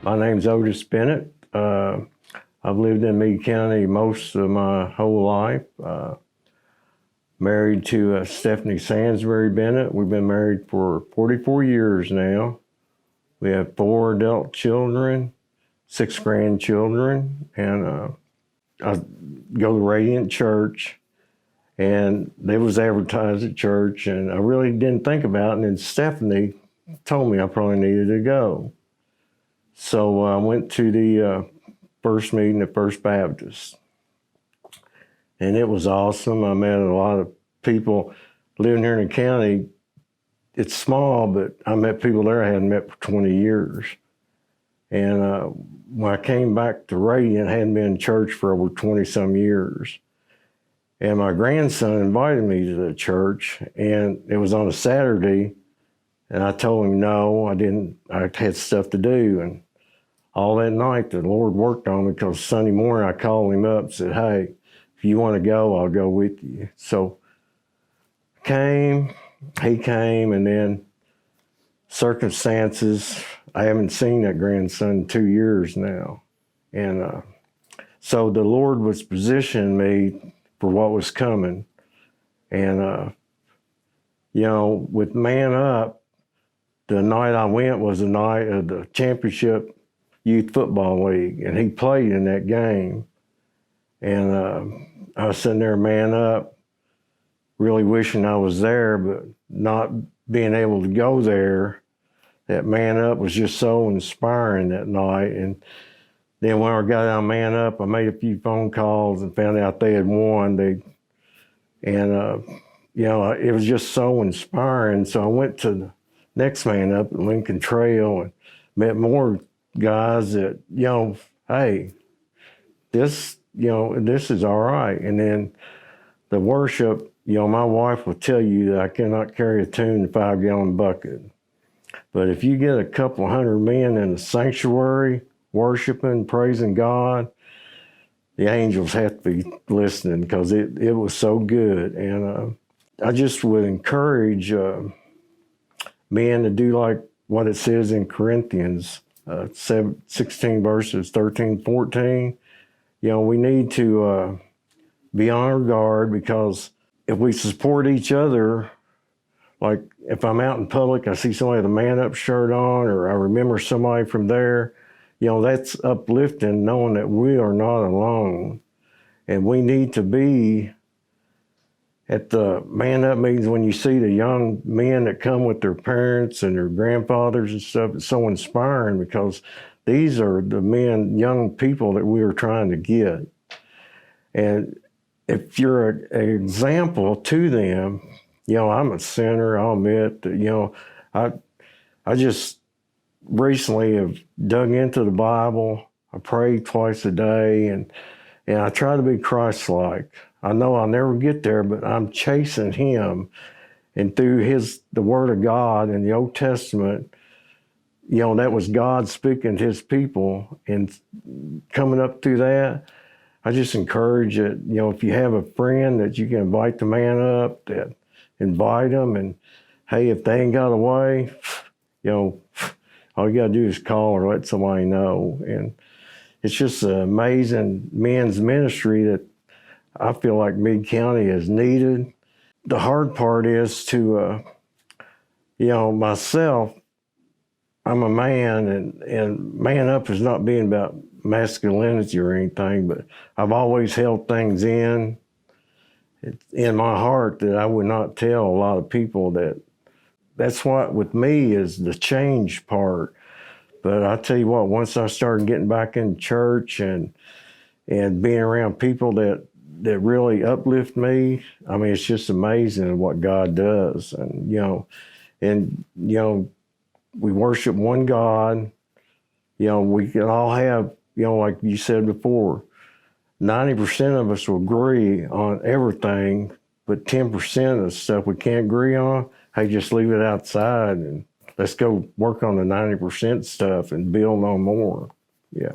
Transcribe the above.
My name's Otis Bennett. I've lived in Meade County most of my whole life. Married to Stephanie Sansbury Bennett. We've been married for 44 years now. We have 4 adult children, 6 grandchildren, and I go to Radiant Church, and they was advertised at church, and I really didn't think about it, and then Stephanie told me I probably needed to go. So I went to the first meeting at First Baptist, and it was awesome. I met a lot of people living here in the county. It's small, but I met people there I hadn't met for 20 years. And when I came back to Radiant, I hadn't been in church for over 20-some years. And my grandson invited me to the church, and it was on a Saturday, and I told him no, I didn't. I had stuff to do. And all that night, the Lord worked on me, because Sunday morning I called him up and said, hey, if you want to go, I'll go with you. So he came, and then circumstances, I haven't seen that grandson in 2 years now. And so the Lord was positioning me for what was coming. And, with Man Up, the night I went was the night of the championship youth football league, and he played in that game. And I was sitting there, Man Up, really wishing I was there, but not being able to go there. That Man Up was just so inspiring that night. And then when I got out of Man Up, I made a few phone calls and found out they had won. It was just so inspiring. So I went to the next Man Up at Lincoln Trail and met more guys that, hey, this is all right. And then the worship, my wife will tell you that I cannot carry a tune in a 5-gallon bucket. But if you get a couple hundred men in the sanctuary worshiping, praising God, the angels have to be listening, because it was so good. And I just would encourage men to do like what it says in Corinthians 16 verses 13, 14. We need to be on our guard, because if we support each other, like if I'm out in public, I see somebody with a Man Up shirt on, or I remember somebody from there, that's uplifting, knowing that we are not alone. And we need to be at the Man Up meetings. When you see the young men that come with their parents and their grandfathers and stuff, it's so inspiring, because these are the young people that we are trying to get. And if you're an example to them, I'm a sinner, I'll admit that, I just recently have dug into the Bible. I pray twice a day, and I try to be Christ-like. I know I'll never get there, but I'm chasing him. And through the Word of God in the Old Testament, that was God speaking to his people. And coming up through that, I just encourage that, if you have a friend that you can invite to Man Up, that invite them. And hey, if they ain't got away, all you got to do is call or let somebody know. And it's just an amazing men's ministry that I feel like Meade County is needed. The hard part is to, myself, I'm a man, and Man Up is not being about masculinity or anything, but I've always held things in my heart that I would not tell a lot of people. That's what with me is the change part. But I tell you what, once I started getting back in church and being around people that really uplift me, I mean, it's just amazing what God does. And, we worship one God. We can all have, like you said before, 90% of us will agree on everything, but 10% of the stuff we can't agree on, hey, just leave it outside and let's go work on the 90% stuff and build on more. Yeah.